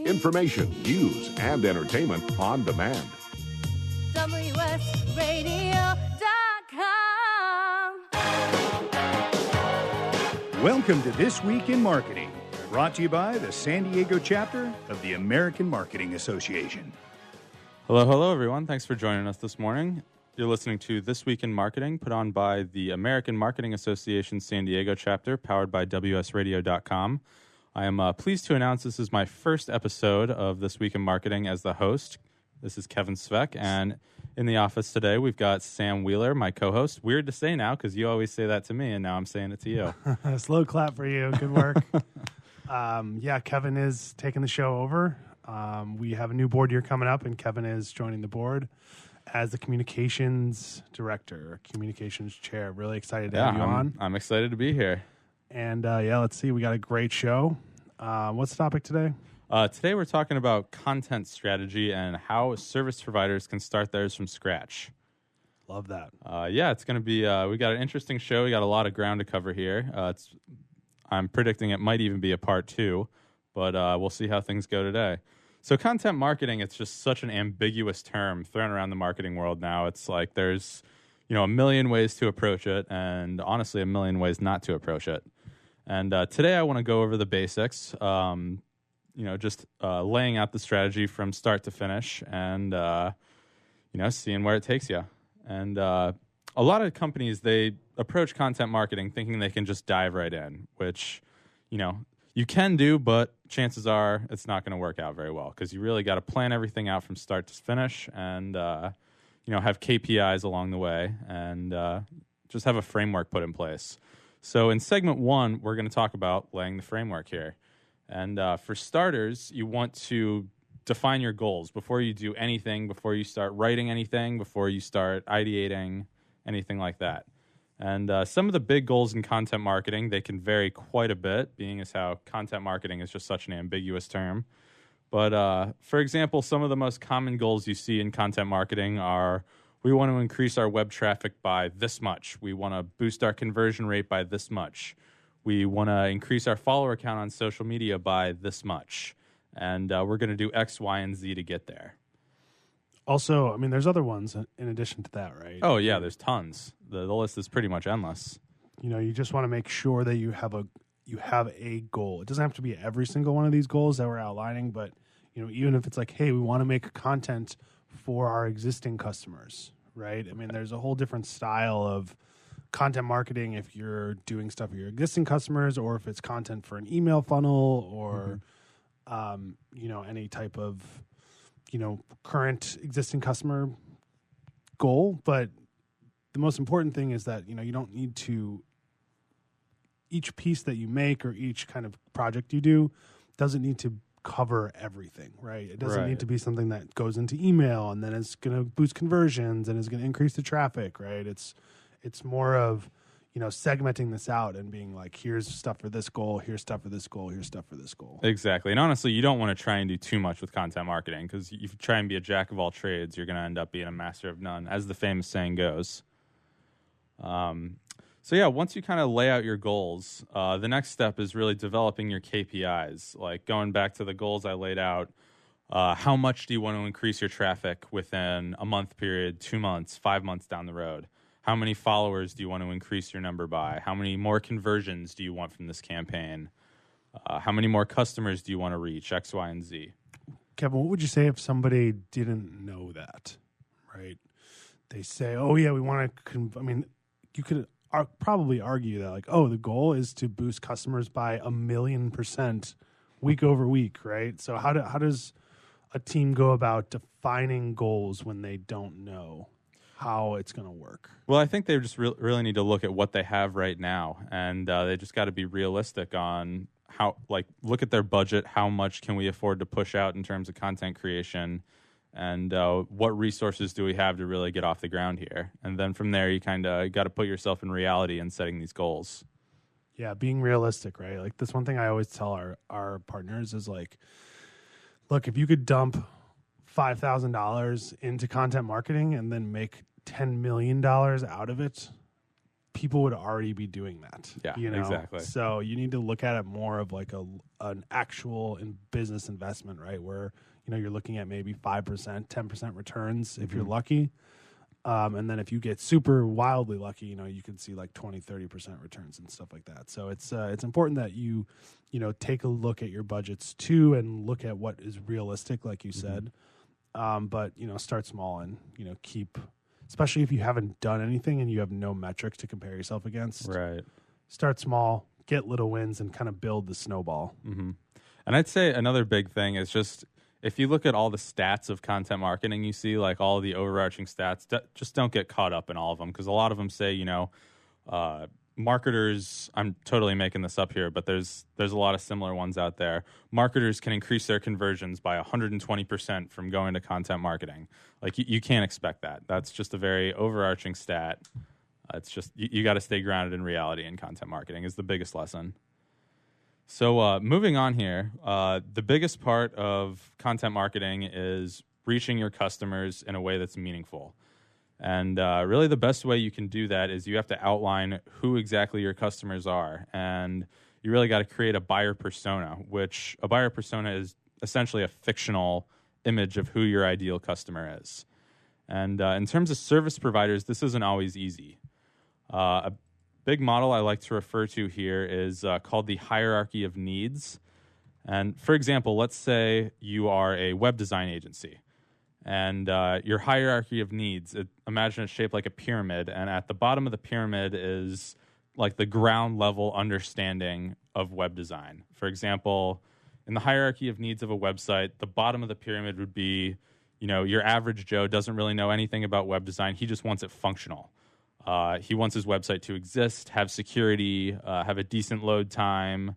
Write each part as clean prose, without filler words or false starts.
Information, news, and entertainment on demand. WSRadio.com. Welcome to This Week in Marketing, brought to you by the San Diego chapter of the American Marketing Association. Hello, everyone. Thanks for joining us this morning. You're listening to This Week in Marketing, put on by the American Marketing Association San Diego chapter, powered by WSRadio.com. I am pleased to announce this is my first episode of This Week in Marketing as the host. This is Kevin Sveck, and in the office today, we've got Sam Wheeler, my co-host. Weird to say now, because you always say that to me, and now I'm saying it to you. Slow clap for you. Good work. Kevin is taking the show over. We have a new board year coming up, and Kevin is joining the board as the communications director, communications chair. Really excited to have you on. I'm excited to be here. And let's see. We got a great show. What's the topic today? Today we're talking about content strategy and how service providers can start theirs from scratch. Love that. It's going to be, we got an interesting show. We got a lot of ground to cover here. I'm predicting it might even be a part 2, but we'll see how things go today. So content marketing, it's just such an ambiguous term thrown around the marketing world now. It's like there's, a million ways to approach it, and honestly, a million ways not to approach it. And today I want to go over the basics, laying out the strategy from start to finish and, seeing where it takes you. And a lot of companies, they approach content marketing thinking they can just dive right in, which, you can do, but chances are it's not going to work out very well because you really got to plan everything out from start to finish and, have KPIs along the way and just have a framework put in place. So in segment 1, we're going to talk about laying the framework here. And for starters, you want to define your goals before you do anything, before you start writing anything, before you start ideating, anything like that. And some of the big goals in content marketing, they can vary quite a bit, being as how content marketing is just such an ambiguous term. But for example, some of the most common goals you see in content marketing are, we want to increase our web traffic by this much. We want to boost our conversion rate by this much. We want to increase our follower count on social media by this much. And we're going to do X, Y, and Z to get there. Also, there's other ones in addition to that, right? Oh, yeah, there's tons. The list is pretty much endless. You just want to make sure that you have a goal. It doesn't have to be every single one of these goals that we're outlining, but even if it's like, hey, we want to make content for our existing customers, right? There's a whole different style of content marketing if you're doing stuff for your existing customers or if it's content for an email funnel or, any type of, current existing customer goal. But the most important thing is that, you don't need to, each piece that you make or each kind of project you do doesn't need to cover everything, right? It doesn't need to be something that goes into email and then it's going to boost conversions and is going to increase the traffic, right? It's more of, segmenting this out and being like, here's stuff for this goal, here's stuff for this goal, here's stuff for this goal. Exactly. And honestly, you don't want to try and do too much with content marketing because if you try and be a jack of all trades, you're going to end up being a master of none, as the famous saying goes. Once you kind of lay out your goals, the next step is really developing your KPIs. Like going back to the goals I laid out, how much do you want to increase your traffic within a month period, 2 months, 5 months down the road? How many followers do you want to increase your number by? How many more conversions do you want from this campaign? How many more customers do you want to reach? X, Y, and Z. Kevin, what would you say if somebody didn't know that, right? They say, oh, yeah, we want to... you could probably argue that, like, the goal is to boost customers by 1,000,000% week over week, right? So how does a team go about defining goals when they don't know how it's going to work? Well, I think they just really need to look at what they have right now, and they just got to be realistic on how, look at their budget, how much can we afford to push out in terms of content creation, and what resources do we have to really get off the ground here? And then from there, you kind of got to put yourself in reality in setting these goals. Yeah, being realistic, right? Like, this one thing I always tell our partners is like, look, if you could dump $5,000 into content marketing and then make $10 million out of it, people would already be doing that. Yeah, you know? exactly. So you need to look at it more of like an actual business investment, right? Where, you're looking at maybe 5%, 10% returns if you're lucky. And then if you get super wildly lucky, you can see like 20, 30% returns and stuff like that. So it's important that you take a look at your budgets too and look at what is realistic, like you said. But, start small and, keep, especially if you haven't done anything and you have no metric to compare yourself against. Right. Start small, get little wins, and kind of build the snowball. Mm-hmm. And I'd say another big thing is just, if you look at all the stats of content marketing, you see like all the overarching stats, just don't get caught up in all of them, because a lot of them say, marketers, I'm totally making this up here, but there's a lot of similar ones out there. Marketers can increase their conversions by 120% from going to content marketing. Like you can't expect that. That's just a very overarching stat. It's just, you got to stay grounded in reality, in content marketing is the biggest lesson. So moving on here, the biggest part of content marketing is reaching your customers in a way that's meaningful. And really the best way you can do that is you have to outline who exactly your customers are. And you really got to create a buyer persona, which a buyer persona is essentially a fictional image of who your ideal customer is. And in terms of service providers, this isn't always easy. A big model I like to refer to here is called the hierarchy of needs. And for example, let's say you are a web design agency, and your hierarchy of needs, imagine it's shaped like a pyramid, and at the bottom of the pyramid is like the ground level understanding of web design. For example, in the hierarchy of needs of a website, the bottom of the pyramid would be, your average Joe doesn't really know anything about web design. He just wants it functional. He wants his website to exist, have security, have a decent load time,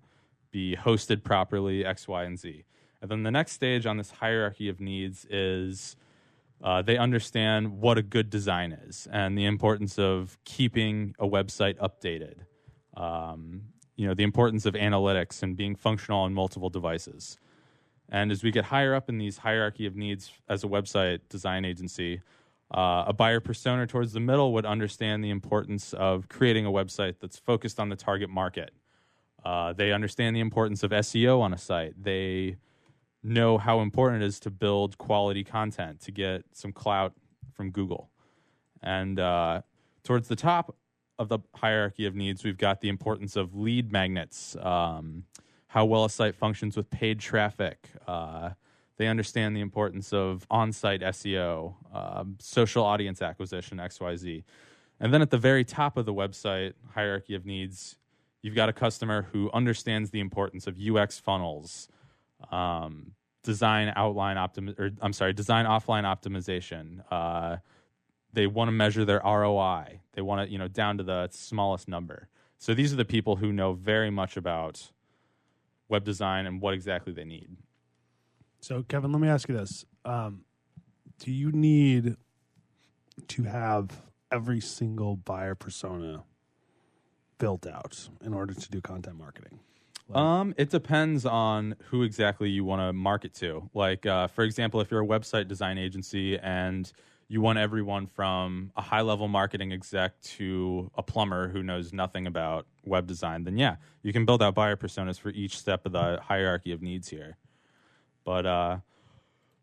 be hosted properly, X, Y, and Z. And then the next stage on this hierarchy of needs is they understand what a good design is and the importance of keeping a website updated. The importance of analytics and being functional on multiple devices. And as we get higher up in these hierarchy of needs as a website design agency, a buyer persona towards the middle would understand the importance of creating a website that's focused on the target market. They understand the importance of SEO on a site. They know how important it is to build quality content to get some clout from Google. And towards the top of the hierarchy of needs, we've got the importance of lead magnets, how well a site functions with paid traffic. They understand the importance of on-site SEO, social audience acquisition, XYZ. And then at the very top of the website hierarchy of needs, you've got a customer who understands the importance of UX funnels, design offline optimization. They want to measure their ROI. They want to, down to the smallest number. So these are the people who know very much about web design and what exactly they need. So, Kevin, let me ask you this. Do you need to have every single buyer persona built out in order to do content marketing? It depends on who exactly you want to market to. Like, for example, if you're a website design agency and you want everyone from a high-level marketing exec to a plumber who knows nothing about web design, then yeah, you can build out buyer personas for each step of the hierarchy of needs here. But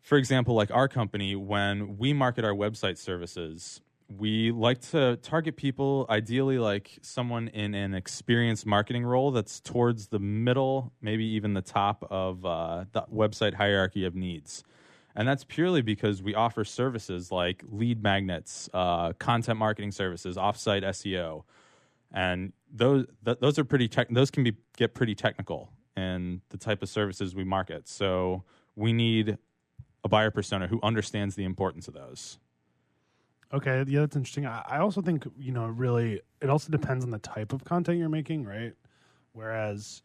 for example, like our company, when we market our website services, we like to target people, ideally like someone in an experienced marketing role that's towards the middle, maybe even the top of the website hierarchy of needs. And that's purely because we offer services like lead magnets, content marketing services, offsite SEO, and those are pretty those can get pretty technical in the type of services we market. So we need a buyer persona who understands the importance of those. Okay, yeah, that's interesting. I also think, really, it also depends on the type of content you're making, right? Whereas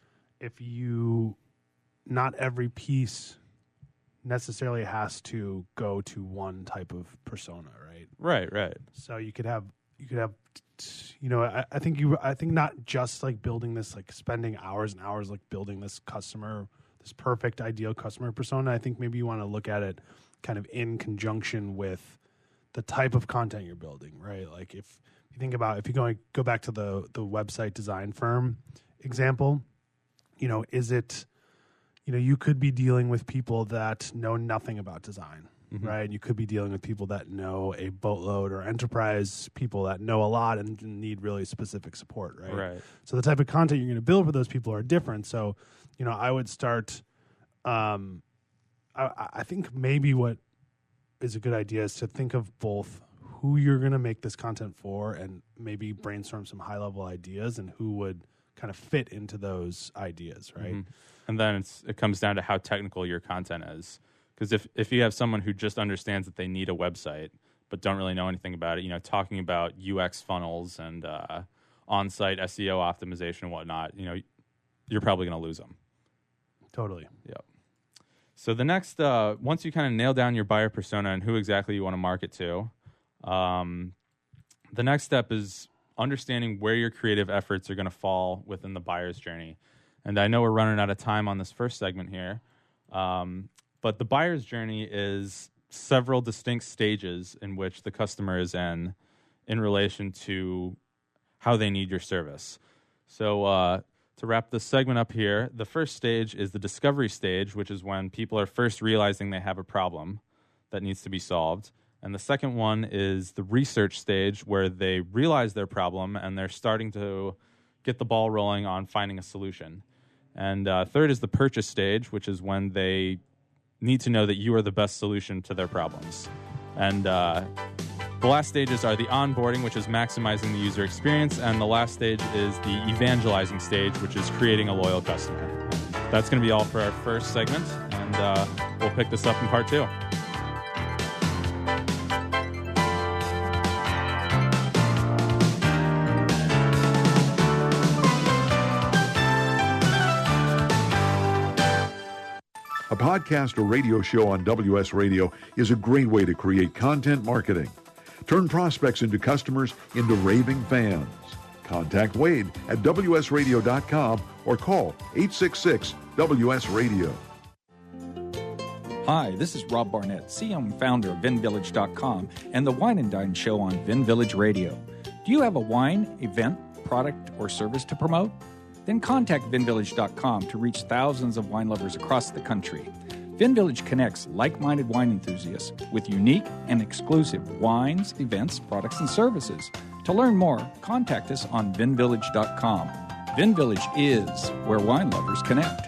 not every piece necessarily has to go to one type of persona, right? Right. So you could have, I think not just like building this, like spending hours and hours, like building this perfect ideal customer persona. I think maybe you want to look at it kind of in conjunction with the type of content you're building, right? Like if you think about, if you go back to the website design firm example, is it, you could be dealing with people that know nothing about design, right? You could be dealing with people that know a boatload, or enterprise people that know a lot and need really specific support, right? Right. So the type of content you're going to build for those people are different. So, I would start, I think maybe what is a good idea is to think of both who you're going to make this content for, and maybe brainstorm some high level ideas and who would kind of fit into those ideas, right? And then it comes down to how technical your content is. Because if you have someone who just understands that they need a website but don't really know anything about it, talking about UX funnels and on-site SEO optimization and whatnot, you're probably going to lose them. Totally. Yep. So the next, once you kind of nail down your buyer persona and who exactly you want to market to, the next step is understanding where your creative efforts are going to fall within the buyer's journey. And I know we're running out of time on this first segment here, but the buyer's journey is several distinct stages in which the customer is in relation to how they need your service. So to wrap this segment up here, the first stage is the discovery stage, which is when people are first realizing they have a problem that needs to be solved. And the second one is the research stage, where they realize their problem and they're starting to get the ball rolling on finding a solution. And third is the purchase stage, which is when they need to know that you are the best solution to their problems. And the last stages are the onboarding, which is maximizing the user experience. And the last stage is the evangelizing stage, which is creating a loyal customer. And that's going to be all for our first segment. And we'll pick this up in part 2. A podcast or radio show on WS Radio is a great way to create content marketing. Turn prospects into customers into raving fans. Contact Wade at WSRadio.com or call 866-WS-RADIO. Hi, this is Rob Barnett, CEO and founder of VinVillage.com and the Wine and Dine Show on Vin Village Radio. Do you have a wine, event, product, or service to promote? Then contact VinVillage.com to reach thousands of wine lovers across the country. VinVillage connects like-minded wine enthusiasts with unique and exclusive wines, events, products, and services. To learn more, contact us on VinVillage.com. VinVillage is where wine lovers connect.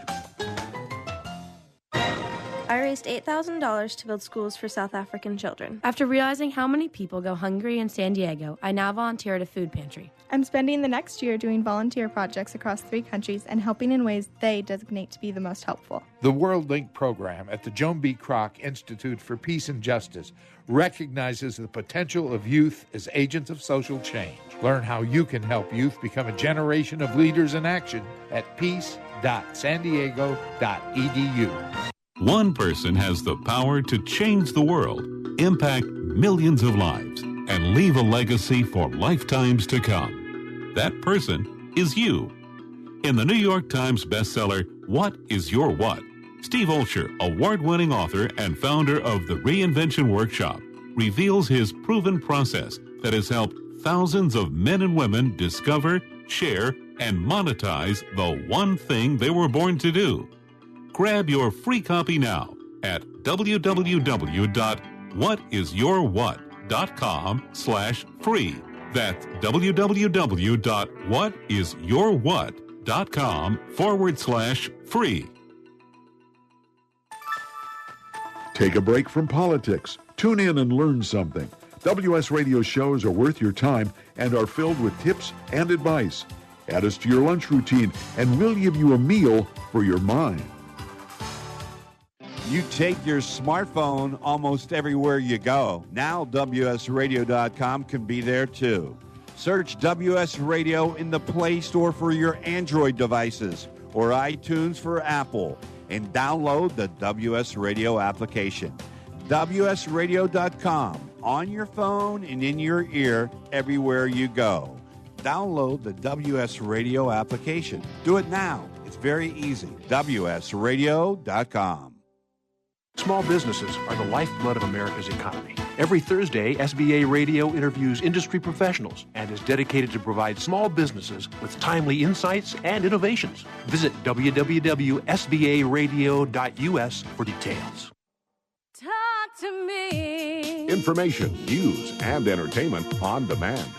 I raised $8,000 to build schools for South African children. After realizing how many people go hungry in San Diego, I now volunteer at a food pantry. I'm spending the next year doing volunteer projects across 3 countries and helping in ways they designate to be the most helpful. The World Link program at the Joan B. Kroc Institute for Peace and Justice recognizes the potential of youth as agents of social change. Learn how you can help youth become a generation of leaders in action at peace.sandiego.edu. One person has the power to change the world, impact millions of lives, and leave a legacy for lifetimes to come. That person is you. In the New York Times bestseller, What is Your What? Steve Olsher, award-winning author and founder of the Reinvention Workshop, reveals his proven process that has helped thousands of men and women discover, share, and monetize the one thing they were born to do. Grab your free copy now at www.whatisyourwhat.com/free. That's www.whatisyourwhat.com/free. Take a break from politics. Tune in and learn something. WS Radio shows are worth your time and are filled with tips and advice. Add us to your lunch routine, and we'll give you a meal for your mind. You take your smartphone almost everywhere you go. Now WSRadio.com can be there too. Search WS Radio in the Play Store for your Android devices or iTunes for Apple, and download the WS Radio application. WSRadio.com, on your phone and in your ear everywhere you go. Download the WS Radio application. Do it now. It's very easy. WSRadio.com. Small businesses are the lifeblood of America's economy. Every Thursday, SBA Radio interviews industry professionals and is dedicated to provide small businesses with timely insights and innovations. Visit www.sbaradio.us for details. Talk to me. Information, news, and entertainment on demand.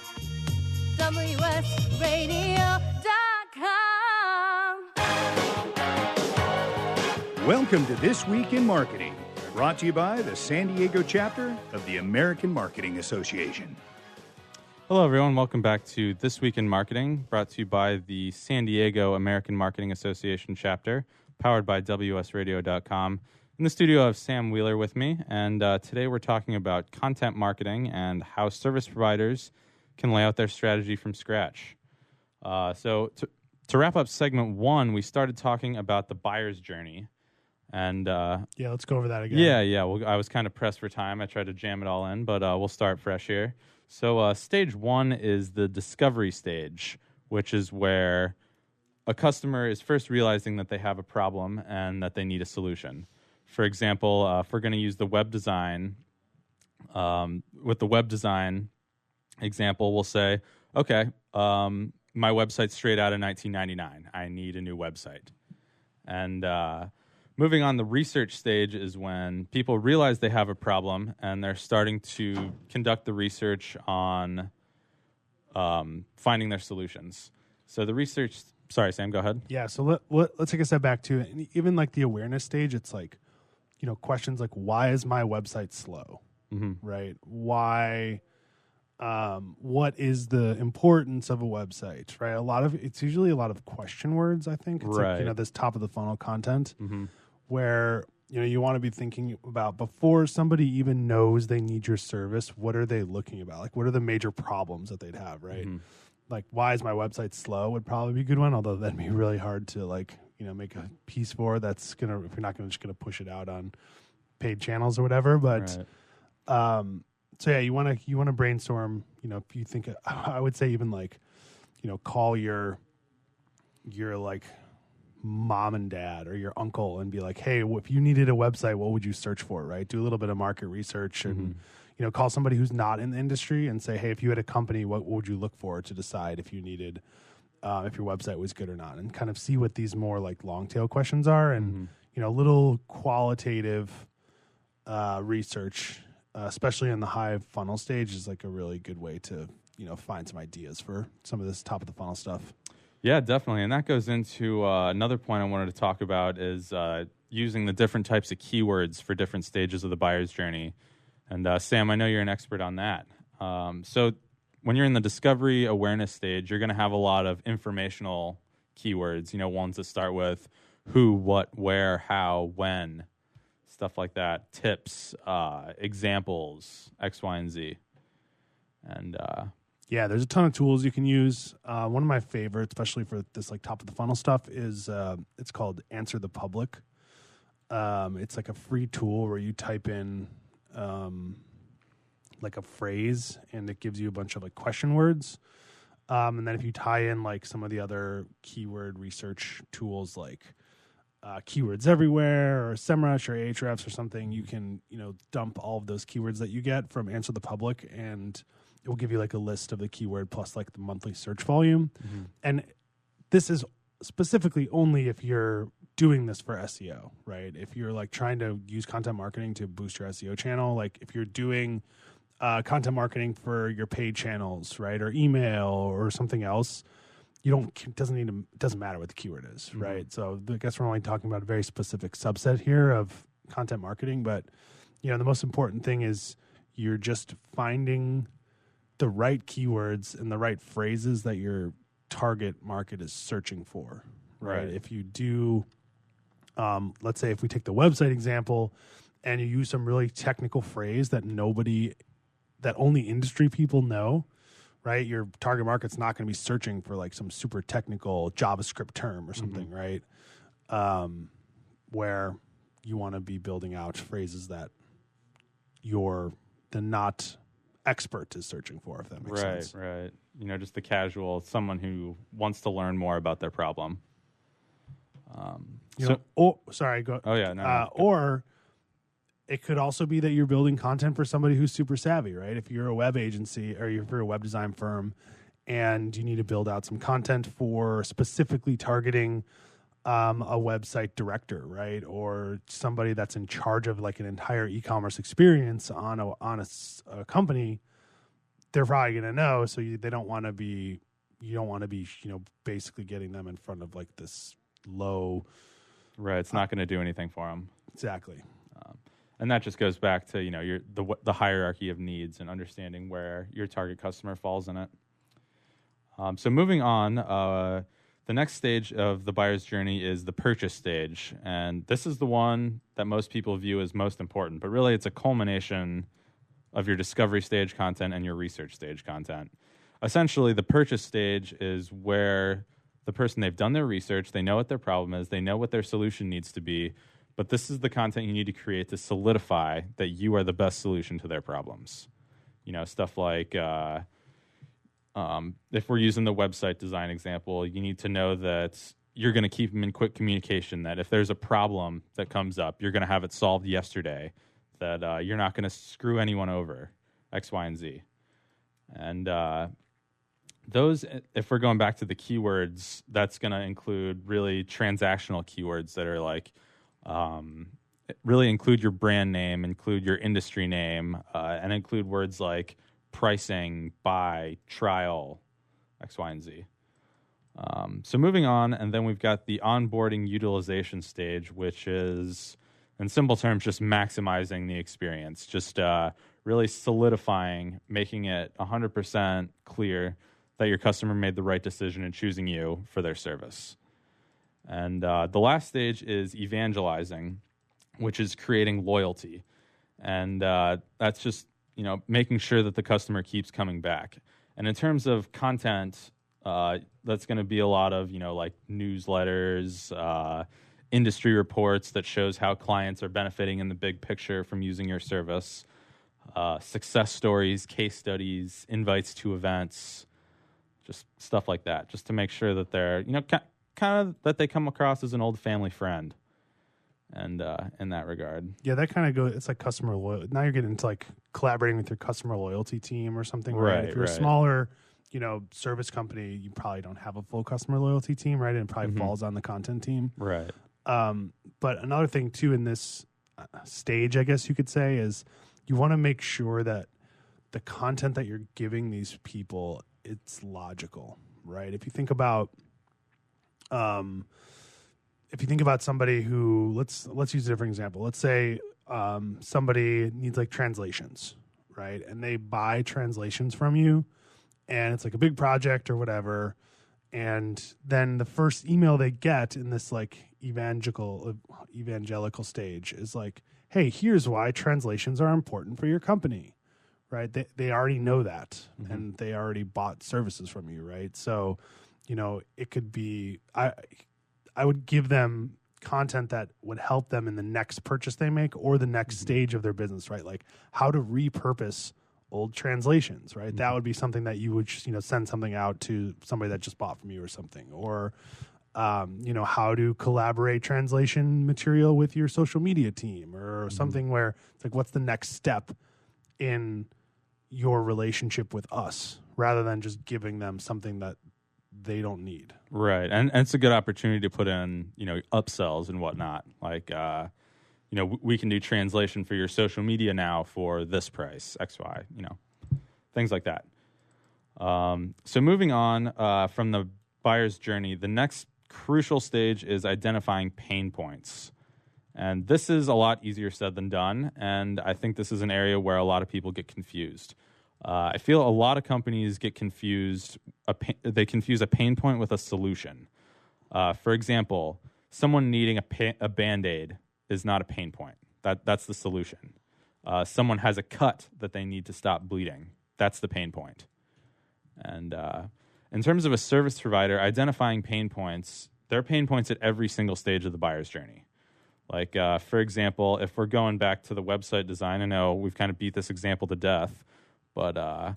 WSRadio.com. Welcome to This Week in Marketing, brought to you by the San Diego chapter of the American Marketing Association. Hello, everyone. Welcome back to This Week in Marketing, brought to you by the San Diego American Marketing Association chapter, powered by WSRadio.com. In the studio, I have Sam Wheeler with me, and today we're talking about content marketing and how service providers can lay out their strategy from scratch. So to wrap up segment one, we started talking about the buyer's journey. And let's go over that again. Yeah. Well, I was kind of pressed for time. I tried to jam it all in, but we'll start fresh here. So stage one is the discovery stage, which is where a customer is first realizing that they have a problem and that they need a solution. For example, if we're going to use the web design, with the web design example, we'll say, okay, my website's straight out of 1999. I need a new website. And moving on, the research stage is when people realize they have a problem and they're starting to conduct the research on finding their solutions. So the research, sorry, Sam, go ahead. Yeah, so let's take a step back too. And even like the awareness stage, it's like, questions like, why is my website slow? Mm-hmm. Right? Why, what is the importance of a website, right? It's usually a lot of question words, I think. It's right. like, this top of the funnel content mm-hmm. where, you want to be thinking about before somebody even knows they need your service, what are they looking about? Like, what are the major problems that they'd have, right? Mm-hmm. Like, why is my website slow would probably be a good one, although that'd be really hard to make a piece for. That's if you're not just gonna push it out on paid channels or whatever. But right. So yeah, you want to brainstorm. If you think, I would say even call your like mom and dad or your uncle and be like, hey, if you needed a website, what would you search for? Right? Do a little bit of market research and. Mm-hmm. Call somebody who's not in the industry and say, hey, if you had a company, what would you look for to decide if you needed, if your website was good or not, and kind of see what these more like long tail questions are, and little qualitative research, especially in the high funnel stage, is like a really good way to find some ideas for some of this top of the funnel stuff. Yeah, definitely, and that goes into another point I wanted to talk about is using the different types of keywords for different stages of the buyer's journey. And Sam, I know you're an expert on that. So when you're in the discovery awareness stage, you're going to have a lot of informational keywords, ones that start with who, what, where, how, when, stuff like that, tips, examples, X, Y, and Z. And yeah, there's a ton of tools you can use. One of my favorites, especially for this like top of the funnel stuff, is it's called Answer the Public. It's like a free tool where you type in like a phrase and it gives you a bunch of like question words. And then if you tie in like some of the other keyword research tools like Keywords Everywhere or SEMrush or Ahrefs or something, you can, dump all of those keywords that you get from Answer the Public, and it will give you like a list of the keyword plus like the monthly search volume. Mm-hmm. And this is specifically only if you're doing this for SEO, right? If you're like trying to use content marketing to boost your SEO channel, like if you're doing content marketing for your paid channels, right, or email or something else, it doesn't matter what the keyword is, mm-hmm. right? So I guess we're only talking about a very specific subset here of content marketing, but the most important thing is you're just finding the right keywords and the right phrases that your target market is searching for, right? If you do, let's say if we take the website example and you use some really technical phrase that only industry people know, right? Your target market's not going to be searching for like some super technical JavaScript term or something, mm-hmm. right? Where you want to be building out phrases that the not expert is searching for, if that makes sense. Right. Just the casual, someone who wants to learn more about their problem. Sorry, go. Oh yeah, no. Or It could also be that you're building content for somebody who's super savvy, right? If you're a web agency or if you're a web design firm and you need to build out some content for specifically targeting a website director, right? Or somebody that's in charge of like an entire e-commerce experience on a company, they're probably going to know. So you don't want to be, basically getting them in front of like this low. Right. It's not going to do anything for them. Exactly. And that just goes back to, the hierarchy of needs and understanding where your target customer falls in it. So moving on, the next stage of the buyer's journey is the purchase stage. And this is the one that most people view as most important, but really it's a culmination of your discovery stage content and your research stage content. Essentially, the purchase stage is where the person, they've done their research, they know what their problem is, they know what their solution needs to be, but this is the content you need to create to solidify that you are the best solution to their problems. Stuff like if we're using the website design example, you need to know that you're going to keep them in quick communication, that if there's a problem that comes up, you're going to have it solved yesterday, that you're not going to screw anyone over, X, Y, and Z. And those, if we're going back to the keywords, that's going to include really transactional keywords that are like, really include your brand name, include your industry name, and include words like pricing, buy, trial, X, Y, and Z. So moving on, and then we've got the onboarding utilization stage, which is, in simple terms, just maximizing the experience, just really solidifying, making it 100% clear that your customer made the right decision in choosing you for their service. And the last stage is evangelizing, which is creating loyalty. And that's just, making sure that the customer keeps coming back. And in terms of content, that's going to be a lot of, like newsletters, industry reports that shows how clients are benefiting in the big picture from using your service, success stories, case studies, invites to events, just stuff like that, just to make sure that they're, kind of that they come across as an old family friend. And in that regard. Yeah, that kind of goes, it's like customer loyalty. Now you're getting into like collaborating with your customer loyalty team or something, right? If you're a smaller, service company, you probably don't have a full customer loyalty team, right? And it probably falls on the content team. Right. But another thing too in this stage, I guess you could say, is you want to make sure that the content that you're giving these people, it's logical, right? If you think about somebody who, let's use a different example. Let's say somebody needs like translations, right? And they buy translations from you, and it's like a big project or whatever. And then the first email they get in this like evangelical stage is like, hey, here's why translations are important for your company, right? They already know that, and they already bought services from you, right? So, it could be, I would give them content that would help them in the next purchase they make or the next stage of their business, right? Like how to repurpose old translations, right? That would be something that you would just, send something out to somebody that just bought from you or something. Or, how to collaborate translation material with your social media team or something where it's like, what's the next step in your relationship with us, rather than just giving them something that they don't need. Right. And it's a good opportunity to put in, upsells and whatnot. Like, we can do translation for your social media now for this price, XY, things like that. So moving on from the buyer's journey, the next crucial stage is identifying pain points. And this is a lot easier said than done. And I think this is an area where a lot of people get confused. I feel a lot of companies get confused. They confuse a pain point with a solution. For example, someone needing a Band-Aid is not a pain point. That's the solution. Someone has a cut that they need to stop bleeding. That's the pain point. And in terms of a service provider, identifying pain points, there are pain points at every single stage of the buyer's journey. Like, for example, if we're going back to the website design, I know we've kind of beat this example to death. But,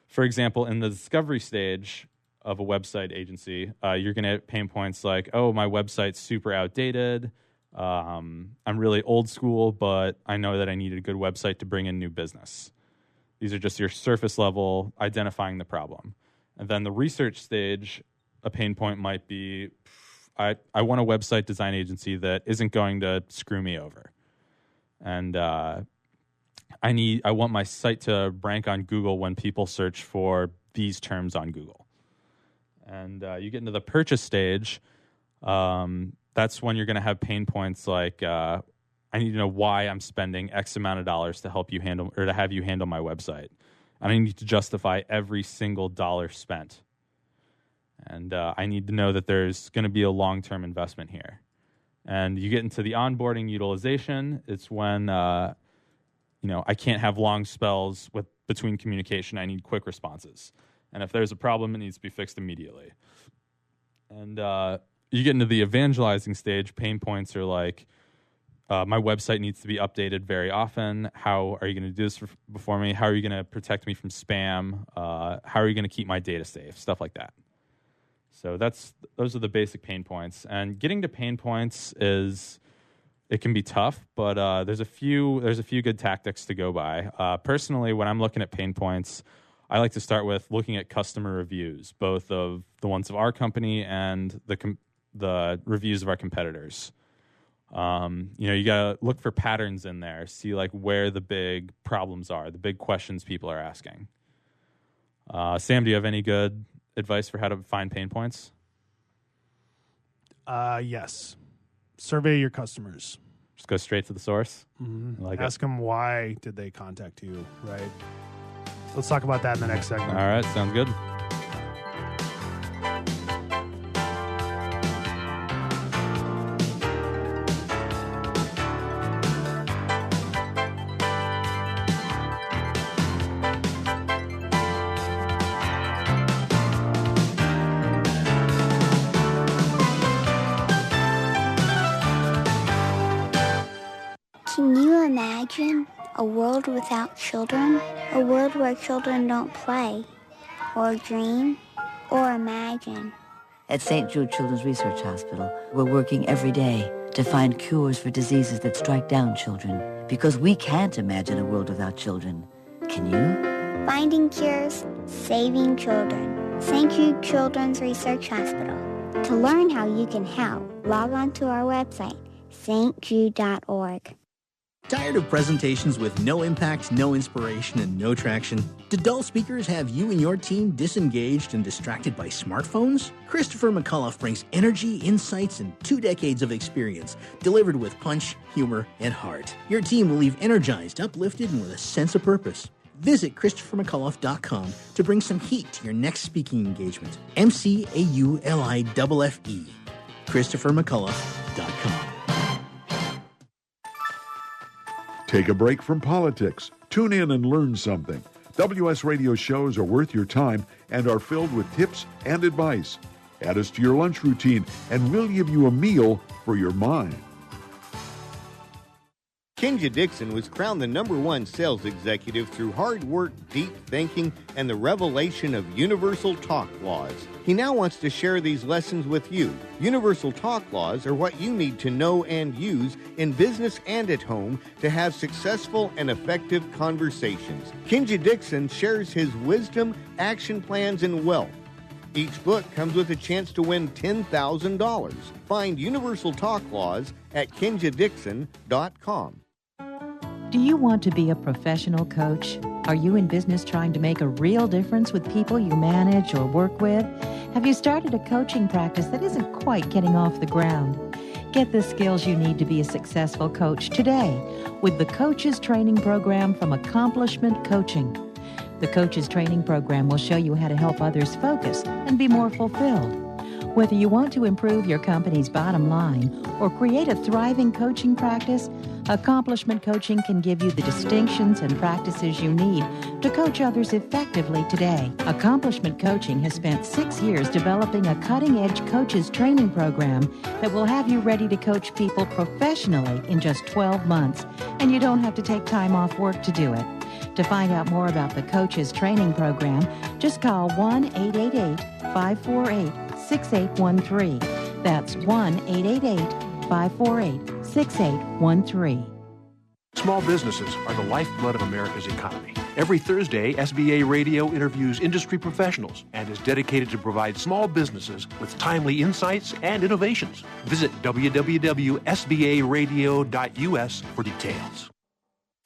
for example, in the discovery stage of a website agency, you're going to hit pain points like, oh, my website's super outdated. I'm really old school, but I know that I need a good website to bring in new business. These are just your surface level identifying the problem. And then the research stage, a pain point might be, I want a website design agency that isn't going to screw me over. And I want my site to rank on Google when people search for these terms on Google. And you get into the purchase stage, that's when you're going to have pain points like, I need to know why I'm spending X amount of dollars to help you handle or to have you handle my website. And I need to justify every single dollar spent. And I need to know that there's going to be a long-term investment here. And you get into the onboarding utilization. It's when, I can't have long spells between communication. I need quick responses. And if there's a problem, it needs to be fixed immediately. And you get into the evangelizing stage. Pain points are like, my website needs to be updated very often. How are you going to do this before me? How are you going to protect me from spam? How are you going to keep my data safe? Stuff like that. So those are the basic pain points. And getting to pain points it can be tough, but there's a few good tactics to go by. Personally, when I'm looking at pain points, I like to start with looking at customer reviews, both of the ones of our company and the reviews of our competitors. You gotta look for patterns in there, see like where the big problems are, the big questions people are asking. Sam, do you have any good advice for how to find pain points? Yes. Survey your customers. Just go straight to the source. Mm-hmm. Ask them why did they contact you, right? Let's talk about that in the next segment. All right, sounds good. Can you imagine a world without children? A world where children don't play, or dream, or imagine? At St. Jude Children's Research Hospital, we're working every day to find cures for diseases that strike down children. Because we can't imagine a world without children. Can you? Finding cures, saving children. St. Jude Children's Research Hospital. To learn how you can help, log on to our website, stjude.org. Tired of presentations with no impact, no inspiration, and no traction? Do dull speakers have you and your team disengaged and distracted by smartphones? Christopher McCullough brings energy, insights, and 2 decades of experience, delivered with punch, humor, and heart. Your team will leave energized, uplifted, and with a sense of purpose. Visit ChristopherMcCullough.com to bring some heat to your next speaking engagement. McCulloughe. ChristopherMcCullough.com. Take a break from politics. Tune in and learn something. WS Radio shows are worth your time and are filled with tips and advice. Add us to your lunch routine, and we'll give you a meal for your mind. Kinja Dixon was crowned the #1 sales executive through hard work, deep thinking, and the revelation of universal talk laws. He now wants to share these lessons with you. Universal talk laws are what you need to know and use in business and at home to have successful and effective conversations. Kinja Dixon shares his wisdom, action plans, and wealth. Each book comes with a chance to win $10,000. Find Universal Talk Laws at KinjaDixon.com. Do you want to be a professional coach? Are you in business trying to make a real difference with people you manage or work with? Have you started a coaching practice that isn't quite getting off the ground? Get the skills you need to be a successful coach today with the Coaches Training Program from Accomplishment Coaching. The Coaches Training Program will show you how to help others focus and be more fulfilled. Whether you want to improve your company's bottom line or create a thriving coaching practice, Accomplishment Coaching can give you the distinctions and practices you need to coach others effectively today. Accomplishment Coaching has spent 6 years developing a cutting-edge coaches training program that will have you ready to coach people professionally in just 12 months, and you don't have to take time off work to do it. To find out more about the Coaches Training Program, just call 1-888-548-6813. That's 1-888-548-6813. 6813. Small businesses are the lifeblood of America's economy. Every Thursday, SBA Radio interviews industry professionals and is dedicated to provide small businesses with timely insights and innovations. Visit www.sbaradio.us for details.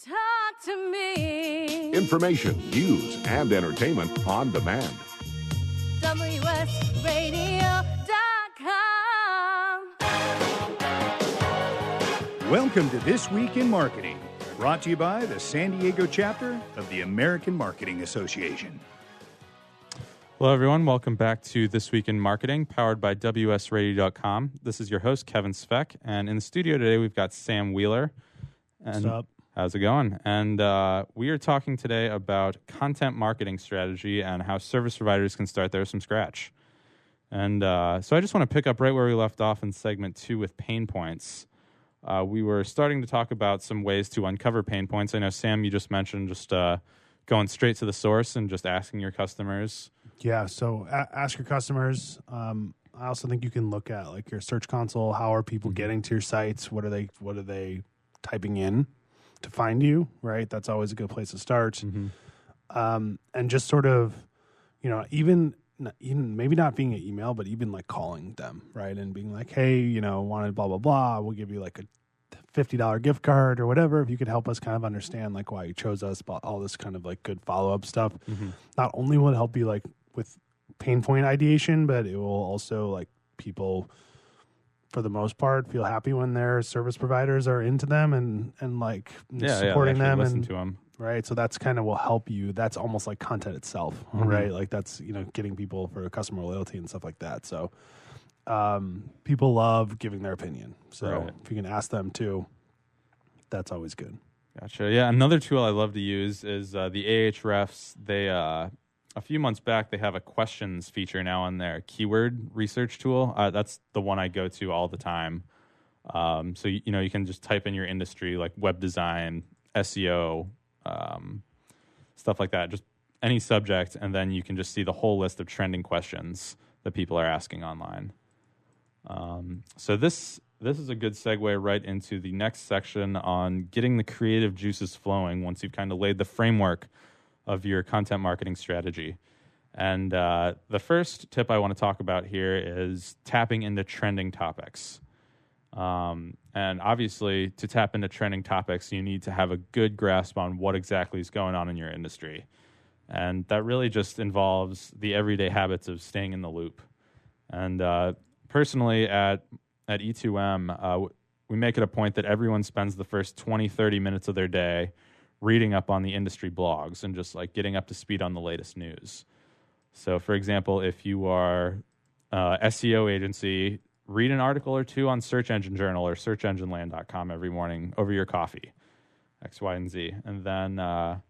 Talk to me. Information, news, and entertainment on demand. WSRadio.com. Welcome to This Week in Marketing, brought to you by the San Diego chapter of the American Marketing Association. Hello, everyone. Welcome back to This Week in Marketing, powered by WSRadio.com. This is your host, Kevin Speck, and in the studio today, we've got Sam Wheeler. And What's up? How's it going? And we are talking today about content marketing strategy and how service providers can start theirs from scratch. And so I just want to pick up right where we left off in segment 2 with pain points. We were starting to talk about some ways to uncover pain points. I know, Sam, you just mentioned just going straight to the source and just asking your customers. Yeah, so ask your customers. I also think you can look at like your search console. How are people getting to your sites? What are they typing in to find you, right? That's always a good place to start. And just sort of, even maybe not being an email, but even like calling them, right? And being like, hey, wanted blah, blah, blah. We'll give you like a $50 gift card or whatever. If you could help us kind of understand like why you chose us, all this kind of like good follow-up stuff. Not only will it help you like with pain point ideation, but it will also like people, for the most part, feel happy when their service providers are into them and like supporting them and to them. Right. So that's kind of will help you. That's almost like content itself, right? Like that's, getting people for customer loyalty and stuff like that. So people love giving their opinion. So if you can ask them too, that's always good. Gotcha. Yeah. Another tool I love to use is the Ahrefs. They, a few months back, they have a questions feature now on their keyword research tool. That's the one I go to all the time. So, you can just type in your industry, like web design, SEO, stuff like that, just any subject, and then you can just see the whole list of trending questions that people are asking online. So this is a good segue right into the next section on getting the creative juices flowing once you've kind of laid the framework of your content marketing strategy. And the first tip I want to talk about here is tapping into trending topics. And obviously, to tap into trending topics, you need to have a good grasp on what exactly is going on in your industry. And that really just involves the everyday habits of staying in the loop. And personally, at E2M, we make it a point that everyone spends the first 20, 30 minutes of their day reading up on the industry blogs and just like getting up to speed on the latest news. So, for example, if you are an SEO agency, read an article or two on Search Engine Journal or searchengineland.com every morning over your coffee, X, Y, and Z. And then the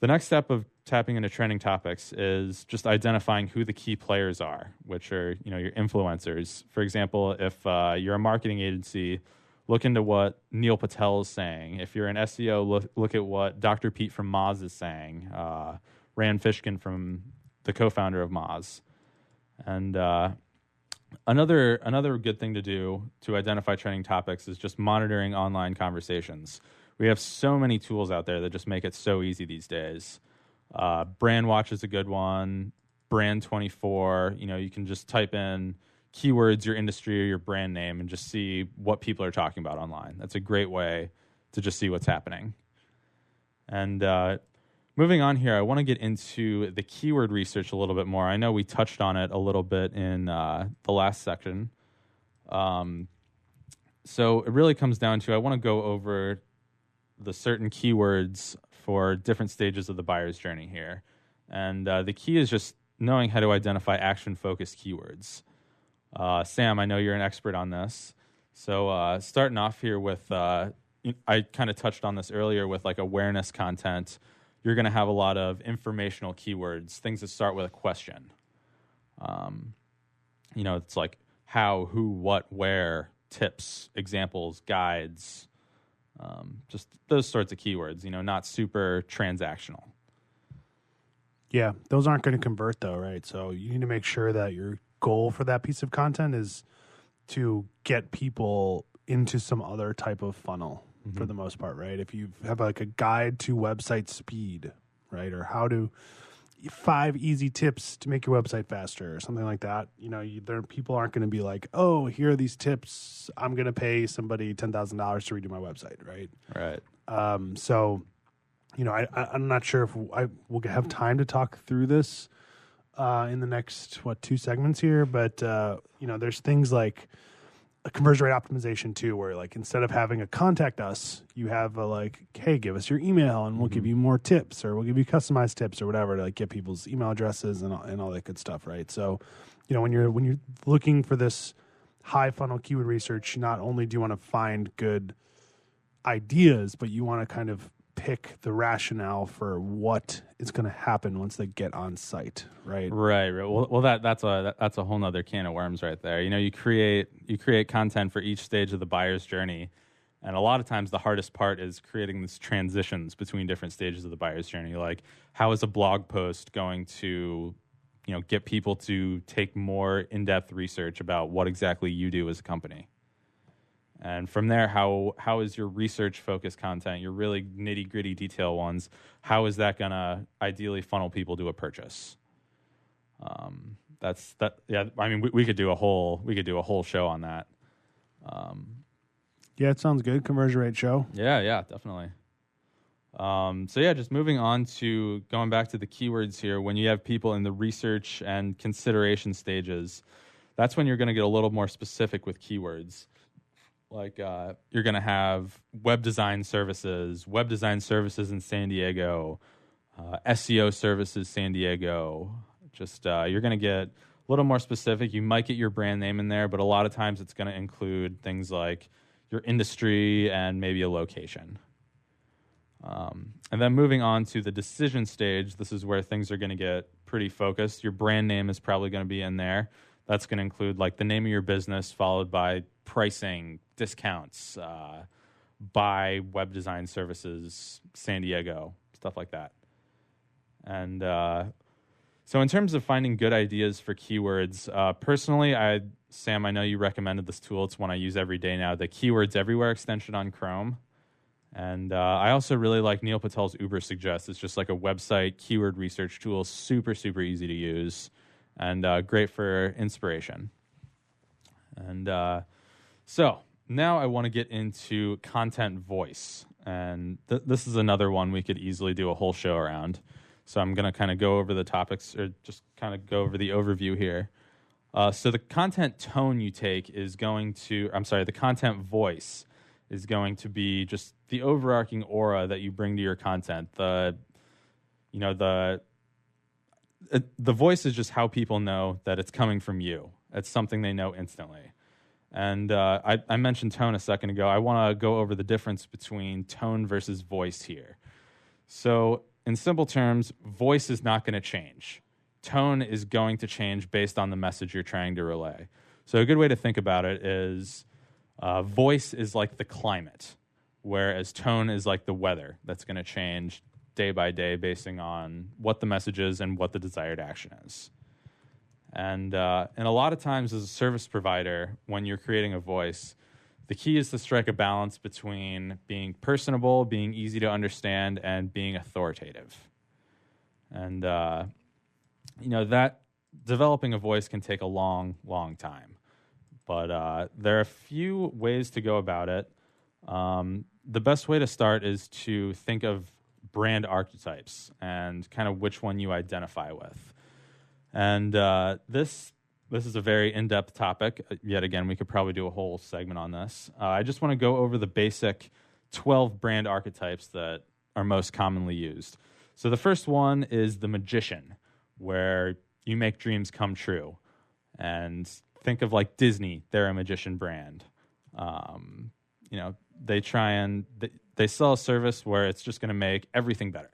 next step of tapping into trending topics is just identifying who the key players are, which are, your influencers. For example, if you're a marketing agency, look into what Neil Patel is saying. If you're an SEO, look at what Dr. Pete from Moz is saying. Rand Fishkin, the co-founder of Moz. And another good thing to do to identify trending topics is just monitoring online conversations. We have so many tools out there that just make it so easy these days. Brandwatch is a good one. Brand24. You can just type in keywords, your industry, or your brand name, and just see what people are talking about online. That's a great way to just see what's happening. And moving on here, I want to get into the keyword research a little bit more. I know we touched on it a little bit in the last section. So it really comes down to, I want to go over the certain keywords for different stages of the buyer's journey here. And the key is just knowing how to identify action-focused keywords. Sam, I know you're an expert on this. So starting off here with, I kind of touched on this earlier with like awareness content. You're going to have a lot of informational keywords, things that start with a question. It's like how, who, what, where, tips, examples, guides, just those sorts of keywords, not super transactional. Yeah, those aren't going to convert though, right? So you need to make sure that your goal for that piece of content is to get people into some other type of funnel for the most part, right? If you have like a guide to website speed, right? Or 5 easy tips to make your website faster or something like that. People aren't going to be like, oh, here are these tips. I'm going to pay somebody $10,000 to redo my website, right? Right. So, I'm not sure if I will have time to talk through this in the next, 2 segments here. But, there's things like a conversion rate optimization too, where like instead of having a contact us, you have a like, hey, give us your email and we'll give you more tips, or we'll give you customized tips or whatever to like get people's email addresses and all that good stuff, right? So, when you're looking for this high funnel keyword research, not only do you want to find good ideas, but you want to kind of pick the rationale for what is going to happen once they get on site, right? Right. Well, that's a whole nother can of worms right there. You create content for each stage of the buyer's journey, and a lot of times the hardest part is creating these transitions between different stages of the buyer's journey. Like, how is a blog post going to, get people to take more in-depth research about what exactly you do as a company? And from there, how is your research-focused content, your really nitty-gritty detail ones, how is that going to ideally funnel people to a purchase? Yeah, I mean, we could do a whole show on that. Yeah, it sounds good. Conversion rate show. Yeah, definitely. Just moving on to going back to the keywords here. When you have people in the research and consideration stages, that's when you're going to get a little more specific with keywords. Like you're going to have web design services in San Diego, SEO services San Diego. Just you're going to get a little more specific. You might get your brand name in there, but a lot of times it's going to include things like your industry and maybe a location. And then moving on to the decision stage, this is where things are going to get pretty focused. Your brand name is probably going to be in there. That's going to include like the name of your business followed by pricing, discounts, buy web design services, San Diego, stuff like that. And so in terms of finding good ideas for keywords, personally, Sam, I know you recommended this tool. It's one I use every day now, the Keywords Everywhere extension on Chrome. And I also really like Neil Patel's Uber Suggest. It's just like a website keyword research tool, super, super easy to use, and great for inspiration. And so now I want to get into content voice. And this is another one we could easily do a whole show around. So I'm going to kind of go over the topics, or just kind of go over the overview here. So the content tone you take is the content voice is going to be just the overarching aura that you bring to your content. The voice is just how people know that it's coming from you. It's something they know instantly. And I mentioned tone a second ago. I want to go over the difference between tone versus voice here. So in simple terms, voice is not going to change. Tone is going to change based on the message you're trying to relay. So a good way to think about it is voice is like the climate, whereas tone is like the weather that's going to change day by day based on what the message is and what the desired action is. And a lot of times as a service provider, when you're creating a voice, the key is to strike a balance between being personable, being easy to understand, and being authoritative. And, that developing a voice can take a long, long time. But there are a few ways to go about it. The best way to start is to think of brand archetypes and kind of which one you identify with. And this is a very in-depth topic. Yet again, we could probably do a whole segment on this. I just want to go over the basic 12 brand archetypes that are most commonly used. So the first one is the magician, where you make dreams come true. And think of like Disney, they're a magician brand. They sell a service where it's just going to make everything better.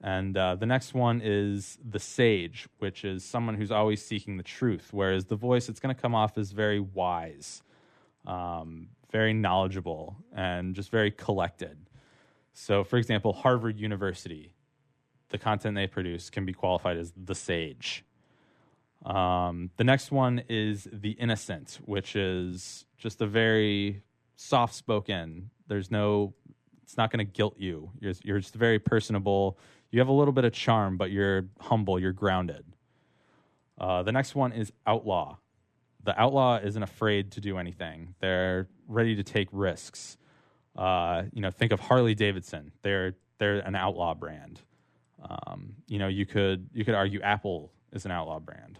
And the next one is the sage, which is someone who's always seeking the truth, whereas the voice, it's going to come off as very wise, very knowledgeable, and just very collected. So, for example, Harvard University, the content they produce can be qualified as the sage. The next one is the innocent, which is just a very soft-spoken. It's not going to guilt you. You're just very personable. You have a little bit of charm, but you're humble. You're grounded. The next one is outlaw. The outlaw isn't afraid to do anything. They're ready to take risks. Think of Harley Davidson. They're an outlaw brand. You could argue Apple is an outlaw brand.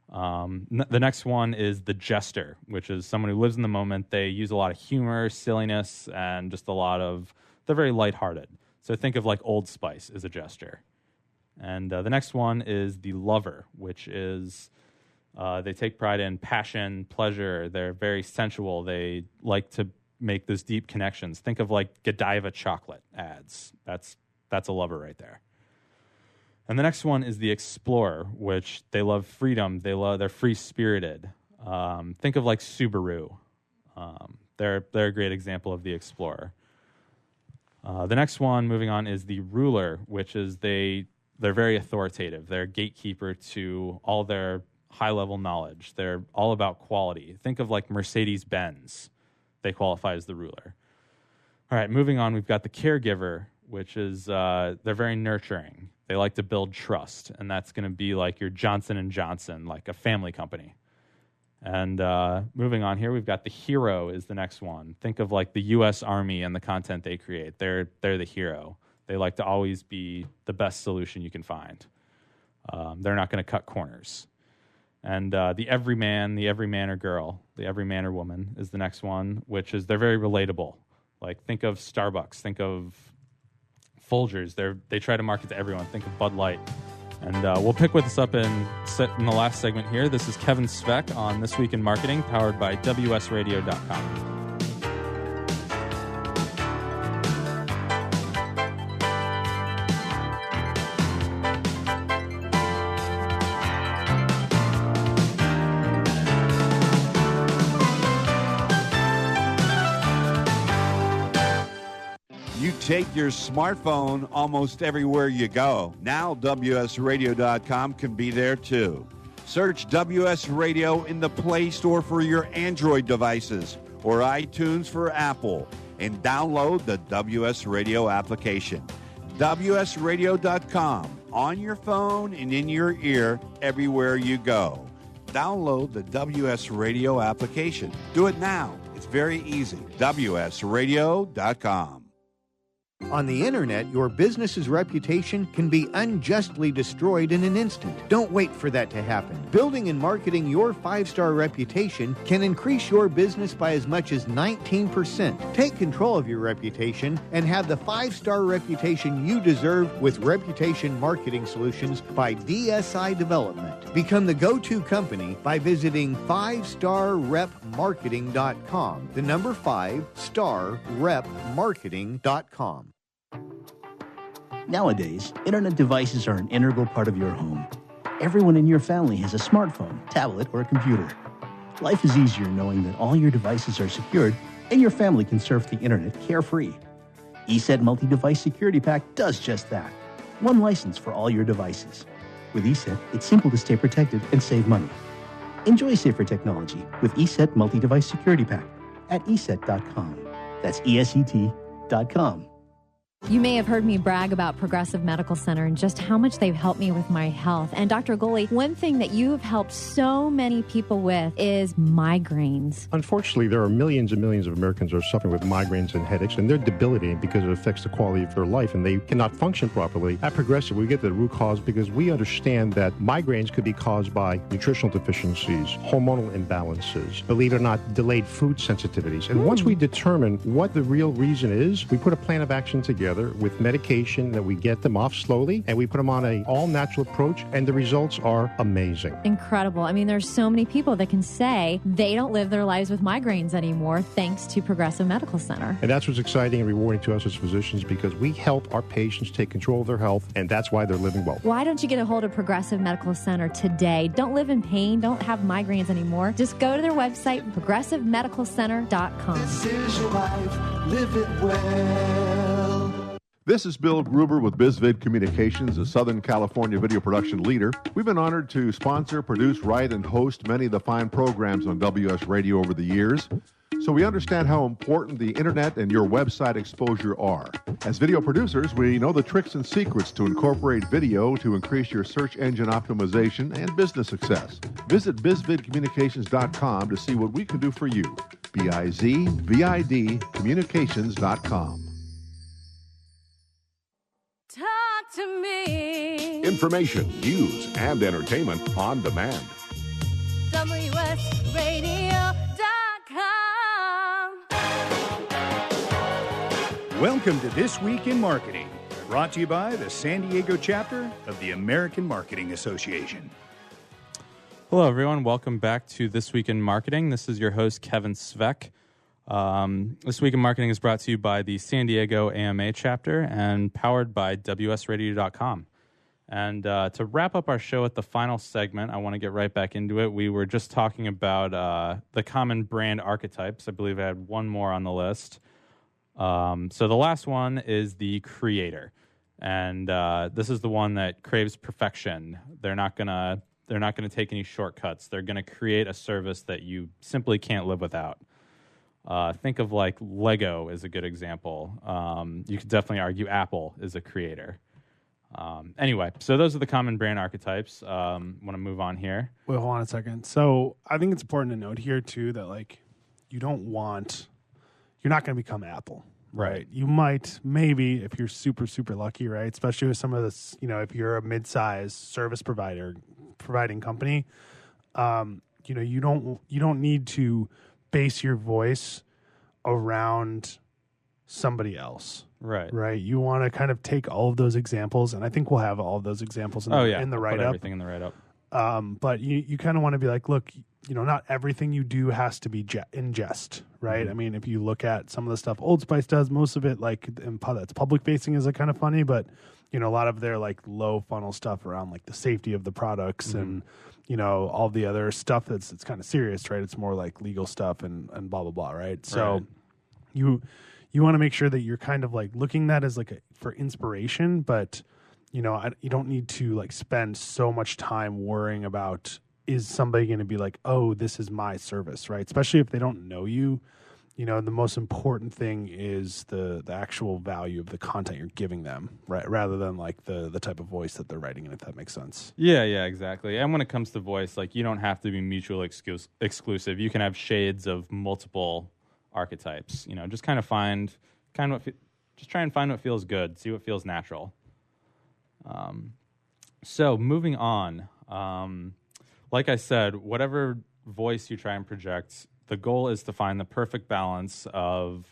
The next one is the jester, which is someone who lives in the moment. They use a lot of humor, silliness, and just they're very lighthearted. So think of like Old Spice as a jester. And the next one is the lover, which is they take pride in passion, pleasure. They're very sensual. They like to make those deep connections. Think of like Godiva chocolate ads. That's a lover right there. And the next one is the explorer, which they love freedom. They're free-spirited. Think of like Subaru. They're a great example of the explorer. The next one, moving on, is the ruler, which is they're very authoritative. They're a gatekeeper to all their high-level knowledge. They're all about quality. Think of like Mercedes-Benz. They qualify as the ruler. All right, moving on, we've got the caregiver, which is they're very nurturing. They like to build trust, and that's going to be like your Johnson & Johnson, like a family company. And moving on here, we've got the hero is the next one. Think of like the U.S. Army and the content they create. They're the hero. They like to always be the best solution you can find. They're not going to cut corners. And the everyman or girl, the everyman or woman is the next one, which is they're very relatable. Like think of Starbucks, think of Folgers. They try to market to everyone. Think of Bud Light. And we'll pick with us up in the last segment here. This is Kevin Sveck on This Week in Marketing, powered by WSRadio.com. Take your smartphone almost everywhere you go. Now WSRadio.com can be there too. Search WS Radio in the Play Store for your Android devices or iTunes for Apple and download the WS Radio application. WSRadio.com on your phone and in your ear everywhere you go. Download the WS Radio application. Do it now. It's very easy. WSRadio.com. On the internet, your business's reputation can be unjustly destroyed in an instant. Don't wait for that to happen. Building and marketing your 5-star reputation can increase your business by as much as 19%. Take control of your reputation and have the 5-star reputation you deserve with Reputation Marketing Solutions by DSI Development. Become the go-to company by visiting 5starrepmarketing.com. The number 5starrepmarketing.com. Nowadays, internet devices are an integral part of your home. Everyone in your family has a smartphone, tablet, or a computer. Life is easier knowing that all your devices are secured and your family can surf the internet carefree. ESET Multi-Device Security Pack does just that. One license for all your devices. With ESET, it's simple to stay protected and save money. Enjoy safer technology with ESET Multi-Device Security Pack at ESET.com. That's ESET.com. You may have heard me brag about Progressive Medical Center and just how much they've helped me with my health. And Dr. Goley, one thing that you have helped so many people with is migraines. Unfortunately, there are millions and millions of Americans who are suffering with migraines and headaches, and they're debilitating because it affects the quality of their life, and they cannot function properly. At Progressive, we get to the root cause because we understand that migraines could be caused by nutritional deficiencies, hormonal imbalances, believe it or not, delayed food sensitivities. And once we determine what the real reason is, we put a plan of action together with medication that we get them off slowly, and we put them on an all-natural approach, and the results are amazing. Incredible. I mean, there's so many people that can say they don't live their lives with migraines anymore thanks to Progressive Medical Center. And that's what's exciting and rewarding to us as physicians, because we help our patients take control of their health, and that's why they're living well. Why don't you get a hold of Progressive Medical Center today? Don't live in pain. Don't have migraines anymore. Just go to their website, progressivemedicalcenter.com. This is your life. Live it well. This is Bill Gruber with BizVid Communications, a Southern California video production leader. We've been honored to sponsor, produce, write, and host many of the fine programs on WS Radio over the years. So we understand how important the internet and your website exposure are. As video producers, we know the tricks and secrets to incorporate video to increase your search engine optimization and business success. Visit bizvidcommunications.com to see what we can do for you. BIZVID communications.com. Talk to me. Information, news, and entertainment on demand. WSRadio.com. Welcome to This Week in Marketing, brought to you by the San Diego chapter of the American Marketing Association. Hello, everyone. Welcome back to This Week in Marketing. This is your host, Kevin Svek. This Week in Marketing is brought to you by the San Diego AMA chapter and powered by WSRadio.com. And to wrap up our show at the final segment, I want to get right back into it. We were just talking about the common brand archetypes. I believe I had one more on the list. So the last one is the creator. And this is the one that craves perfection. They're not gonna take any shortcuts. They're gonna create a service that you simply can't live without. Think of like Lego is a good example. You could definitely argue Apple is a creator. Anyway, so those are the common brand archetypes. Want to move on here. Wait, hold on a second. So I think it's important to note here too that like you're not going to become Apple, right? You might, maybe if you're super, super lucky, right? Especially with some of this, if you're a mid-sized service providing company, you don't need to base your voice around somebody else. Right. You want to kind of take all of those examples, and I think we'll have all of those examples in the write-up. Everything in the write-up. But you kind of want to be like, look, not everything you do has to be in jest, right? Mm-hmm. I mean, if you look at some of the stuff Old Spice does, most of it that's public-facing is kind of funny, but a lot of their like low funnel stuff around like the safety of the products and all the other stuff it's kind of serious, right? It's more like legal stuff and blah blah blah, right? So you want to make sure that you're kind of like looking at that as like for inspiration, but you don't need to like spend so much time worrying about is somebody going to be like, oh, this is my service, right? Especially if they don't know you. The most important thing is the actual value of the content you're giving them, right? Rather than like the type of voice that they're writing in, if that makes sense. Yeah, exactly. And when it comes to voice, like you don't have to be mutually exclusive. You can have shades of multiple archetypes. Just try and find what feels good. See what feels natural. So moving on, like I said, whatever voice you try and project, the goal is to find the perfect balance of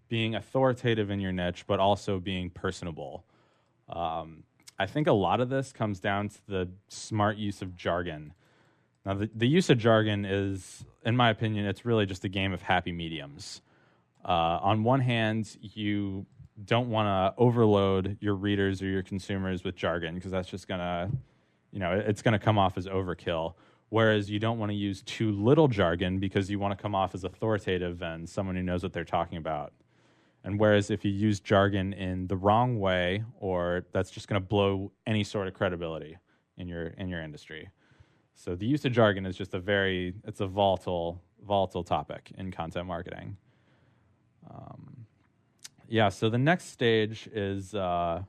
being authoritative in your niche, but also being personable. I think a lot of this comes down to the smart use of jargon. Now, the use of jargon is, in my opinion, it's really just a game of happy mediums. On one hand, you don't want to overload your readers or your consumers with jargon because that's just going to, it's going to come off as overkill. Whereas you don't want to use too little jargon because you want to come off as authoritative and someone who knows what they're talking about. And whereas if you use jargon in the wrong way, or that's just going to blow any sort of credibility in your industry. So the use of jargon is just it's a volatile topic in content marketing. So the next stage is, I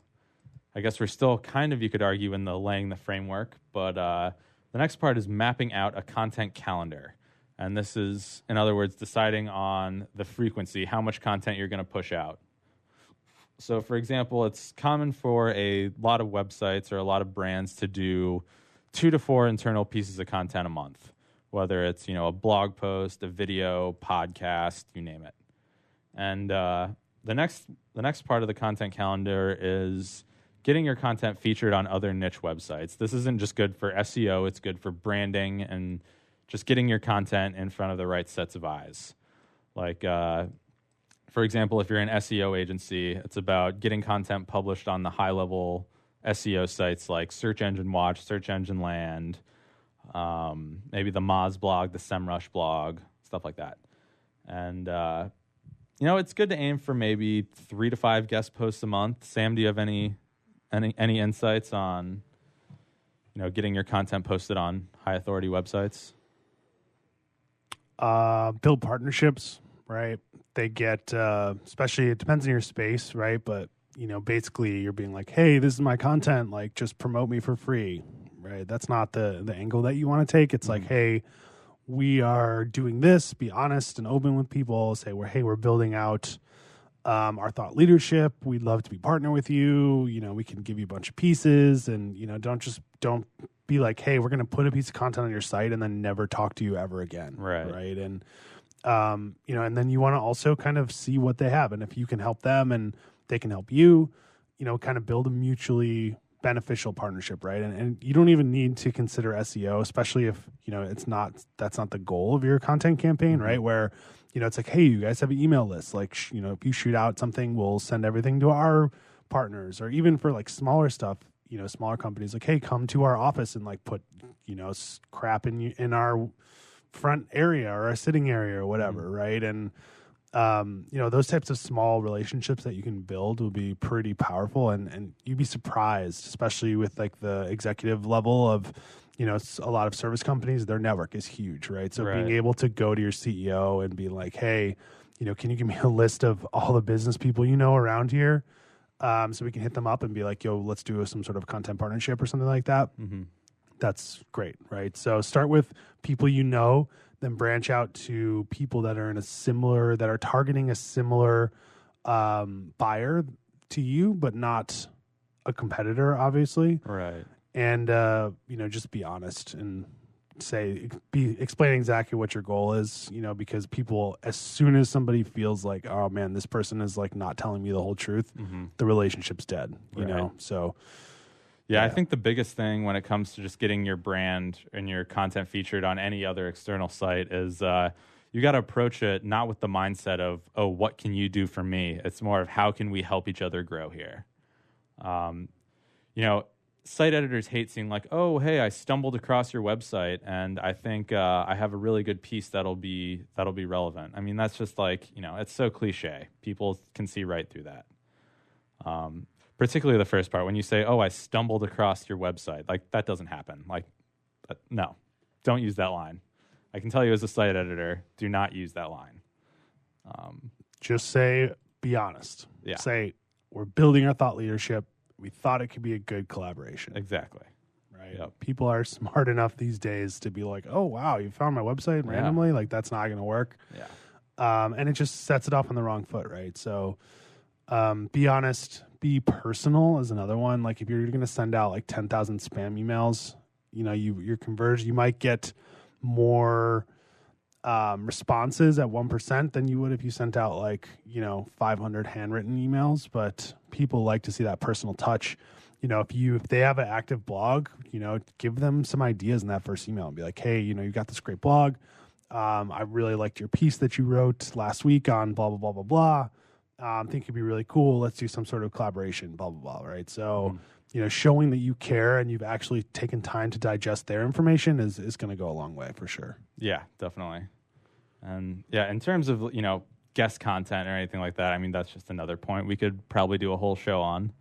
guess we're still kind of, you could argue, in the laying the framework, but the next part is mapping out a content calendar. And this is, in other words, deciding on the frequency, how much content you're going to push out. So, for example, it's common for a lot of websites or a lot of brands to do 2 to 4 internal pieces of content a month, whether it's, a blog post, a video, podcast, you name it. And the next part of the content calendar is getting your content featured on other niche websites. This isn't just good for SEO, it's good for branding and just getting your content in front of the right sets of eyes. Like, for example, if you're an SEO agency, it's about getting content published on the high-level SEO sites like Search Engine Watch, Search Engine Land, maybe the Moz blog, the SEMrush blog, stuff like that. And, it's good to aim for maybe 3 to 5 guest posts a month. Sam, do you have any insights on, getting your content posted on high authority websites? Build partnerships, right? They get, especially, it depends on your space, right? But, basically you're being like, hey, this is my content, like just promote me for free, right? That's not the angle that you want to take. It's like, hey, we are doing this, be honest and open with people, say we're building out our thought leadership. We'd love to be partner with you. We can give you a bunch of pieces, and don't be like, hey, we're going to put a piece of content on your site and then never talk to you ever again. Right. And, and then you want to also kind of see what they have. And if you can help them and they can help you, kind of build a mutually beneficial partnership. Right. And you don't even need to consider SEO, especially if, that's not the goal of your content campaign, right? Where, it's like, hey, you guys have an email list. Like, if you shoot out something, we'll send everything to our partners, or even for like smaller stuff, smaller companies, like, hey, come to our office and like put, crap in our front area or our sitting area or whatever. Right. And, those types of small relationships that you can build will be pretty powerful, and you'd be surprised, especially with like the executive level of, a lot of service companies, their network is huge, right? So being able to go to your CEO and be like, hey, can you give me a list of all the business people around here, so we can hit them up and be like, yo, let's do some sort of content partnership or something like that. That's great, right? So start with people then branch out to people that are that are targeting a similar buyer to you, but not a competitor, obviously. Right. And, just be honest and explain exactly what your goal is, because people, as soon as somebody feels like, oh man, this person is like not telling me the whole truth, the relationship's dead, you know? So, yeah, I think the biggest thing when it comes to just getting your brand and your content featured on any other external site is you got to approach it not with the mindset of, oh, what can you do for me? It's more of how can we help each other grow here? Site editors hate seeing like, oh, hey, I stumbled across your website and I think I have a really good piece that'll be relevant. I mean, that's just like, it's so cliche. People can see right through that. Particularly the first part, when you say, oh, I stumbled across your website. Like, that doesn't happen. Like, no, don't use that line. I can tell you as a site editor, do not use that line. Just say, be honest. Yeah. Say, we're building our thought leadership. We thought it could be a good collaboration. Exactly. Right. Yep. People are smart enough these days to be like, oh, wow, you found my website randomly? Like, that's not going to work. Yeah. And it just sets it off on the wrong foot, right? So be honest. Be personal is another one. Like, if you're going to send out like 10,000 spam emails, your conversion, you might get more responses at 1% than you would if you sent out like 500 handwritten emails. But people like to see that personal touch. If they have an active blog, give them some ideas in that first email and be like, hey, you got this great blog. I really liked your piece that you wrote last week on blah blah blah blah blah. I think it'd be really cool. Let's do some sort of collaboration, blah, blah, blah, right? So, showing that you care and you've actually taken time to digest their information is going to go a long way for sure. Yeah, definitely. And in terms of, guest content or anything like that, I mean, that's just another point we could probably do a whole show on.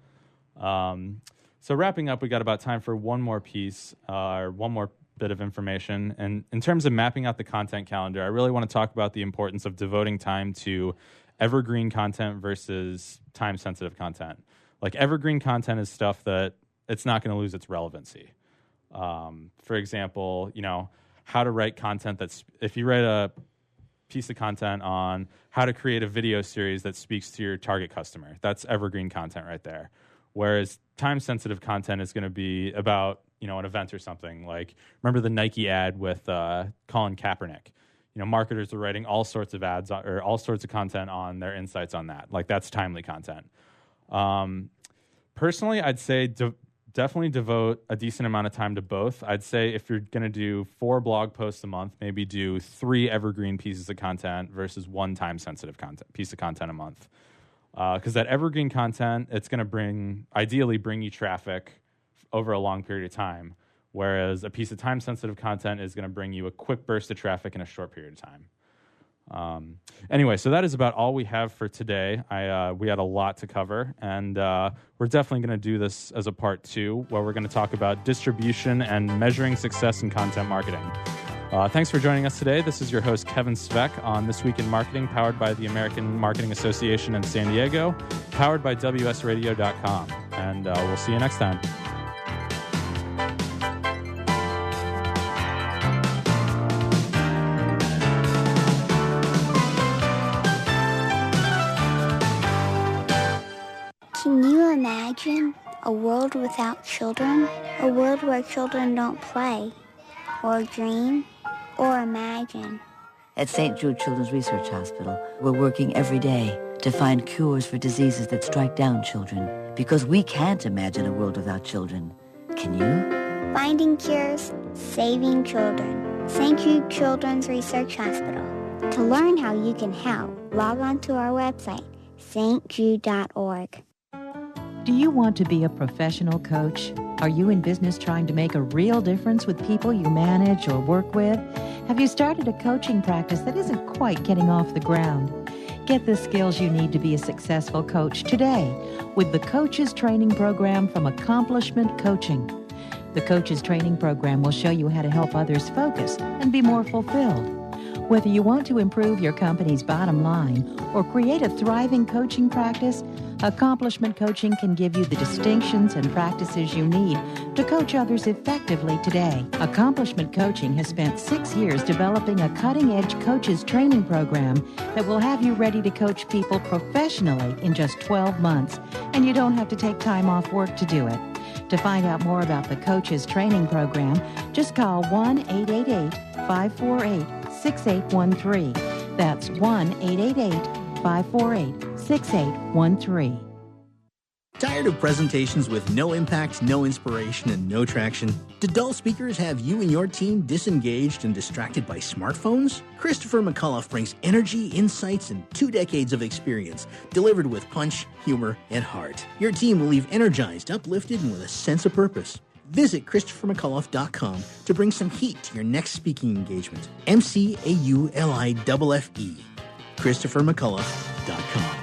So wrapping up, we got about time for one more piece or one more bit of information. And in terms of mapping out the content calendar, I really want to talk about the importance of devoting time to evergreen content versus time-sensitive content. Like, evergreen content is stuff that it's not going to lose its relevancy. For example, how to write content if you write a piece of content on how to create a video series that speaks to your target customer, that's evergreen content right there. Whereas time-sensitive content is going to be about, an event or something. Like, remember the Nike ad with Colin Kaepernick? Marketers are writing all sorts of ads or all sorts of content on their insights on that. Like, that's timely content. Personally, I'd say definitely devote a decent amount of time to both. I'd say if you're going to do 4 blog posts a month, maybe do 3 evergreen pieces of content versus 1 time-sensitive piece of content a month. Because that evergreen content, it's going to ideally bring you traffic over a long period of time. Whereas a piece of time-sensitive content is going to bring you a quick burst of traffic in a short period of time. Anyway, so that is about all we have for today. We had a lot to cover, and we're definitely going to do this as a part 2, where we're going to talk about distribution and measuring success in content marketing. Thanks for joining us today. This is your host, Kevin Sveck, on This Week in Marketing, powered by the American Marketing Association in San Diego, powered by WSRadio.com. And we'll see you next time. Can you imagine a world without children? A world where children don't play, or dream, or imagine? At St. Jude Children's Research Hospital, we're working every day to find cures for diseases that strike down children. Because we can't imagine a world without children. Can you? Finding cures, saving children. St. Jude Children's Research Hospital. To learn how you can help, log on to our website, stjude.org. Do you want to be a professional coach? Are you in business trying to make a real difference with people you manage or work with? Have you started a coaching practice that isn't quite getting off the ground? Get the skills you need to be a successful coach today with the Coaches Training Program from Accomplishment Coaching. The Coaches Training Program will show you how to help others focus and be more fulfilled. Whether you want to improve your company's bottom line or create a thriving coaching practice, Accomplishment Coaching can give you the distinctions and practices you need to coach others effectively today. Accomplishment Coaching has spent 6 years developing a cutting-edge coaches training program that will have you ready to coach people professionally in just 12 months, and you don't have to take time off work to do it. To find out more about the Coaches Training Program, just call 1-888-548-6813. That's 1-888-548-6813. Tired of presentations with no impact, no inspiration, and no traction? Do dull speakers have you and your team disengaged and distracted by smartphones? Christopher McCullough brings energy, insights, and 2 decades of experience, delivered with punch, humor, and heart. Your team will leave energized, uplifted, and with a sense of purpose. Visit ChristopherMcCullough.com to bring some heat to your next speaking engagement. McCulloughe. ChristopherMcCullough.com.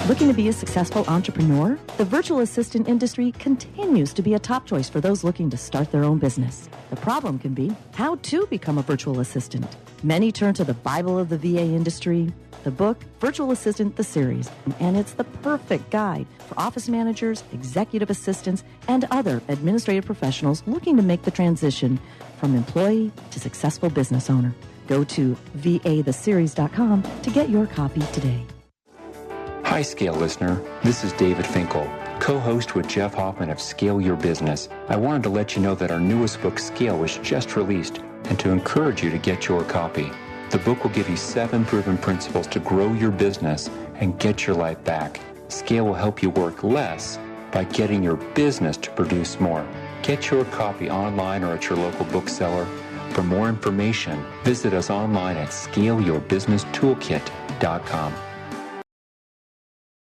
Looking to be a successful entrepreneur? The virtual assistant industry continues to be a top choice for those looking to start their own business. The problem can be how to become a virtual assistant. Many turn to the Bible of the VA industry, the book Virtual Assistant, the series, and it's the perfect guide for office managers, executive assistants, and other administrative professionals looking to make the transition from employee to successful business owner. Go to vatheseries.com to get your copy today. Hi, Scale listener. This is David Finkel, co-host with Jeff Hoffman of Scale Your Business. I wanted to let you know that our newest book, Scale, was just released, and to encourage you to get your copy. The book will give you 7 proven principles to grow your business and get your life back. Scale will help you work less by getting your business to produce more. Get your copy online or at your local bookseller. For more information, visit us online at scaleyourbusinesstoolkit.com.